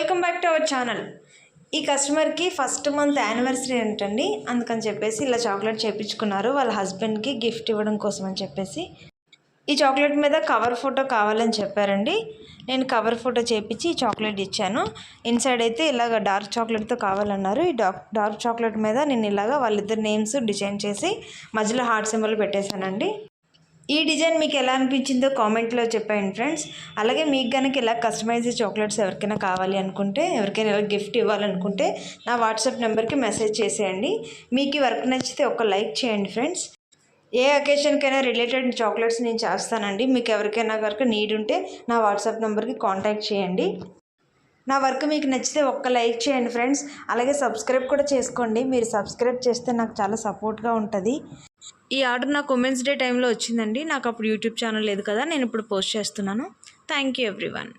Welcome back to our channel. ఈ కస్టమర్కి first month anniversary అంటండి, అందుకని చెప్పేసి ఇలా చాక్లెట్ చేయించుకున్నారు వాళ్ళ హస్బెండ్కి గిఫ్ట్ ఇవ్వడం కోసం అని చెప్పేసి. ఈ చాక్లెట్ మీద కవర్ ఫోటో కావాలని చెప్పారండి. నేను కవర్ ఫోటో చేయించి చాక్లెట్ ఇచ్చాను. ఇన్సైడ్ అయితే ఇలాగ డార్క్ చాక్లెట్తో కావాలన్నారు. ఈ డార్క్ చాక్లెట్ మీద నేను ఇలాగ వాళ్ళిద్దరు నేమ్స్ డిజైన్ చేసి మధ్యలో హార్ట్ సింబల్ పెట్టేశానండి. ఈ డిజైన్ మీకు ఎలా అనిపించిందో కామెంట్లో చెప్పండి ఫ్రెండ్స్. అలాగే మీకు కనుక ఇలా కస్టమైజ్ చాక్లెట్స్ ఎవరికైనా కావాలి అనుకుంటే, ఎవరికైనా ఇలా గిఫ్ట్ ఇవ్వాలనుకుంటే నా వాట్సాప్ నెంబర్కి మెసేజ్ చేసేయండి. మీకు ఈ వర్క్ నచ్చితే ఒక లైక్ చేయండి ఫ్రెండ్స్. ఏ అకేషన్కైనా రిలేటెడ్ చాక్లెట్స్ నేను చేస్తానండి. మీకు ఎవరికైనా కనుక నీడ్ ఉంటే నా వాట్సాప్ నెంబర్కి కాంటాక్ట్ చేయండి. నా వర్క్ మీకు నచ్చితే ఒక్క లైక్ చేయండి ఫ్రెండ్స్. అలాగే సబ్స్క్రైబ్ కూడా చేసుకోండి. మీరు సబ్స్క్రైబ్ చేస్తే నాకు చాలా సపోర్ట్గా ఉంటుంది. ఈ ఆర్డర్ నాకు ఉమెన్స్ డే టైంలో వచ్చిందండి. నాకు అప్పుడు యూట్యూబ్ ఛానల్ లేదు కదా, నేను ఇప్పుడు పోస్ట్ చేస్తున్నాను. Thank you everyone.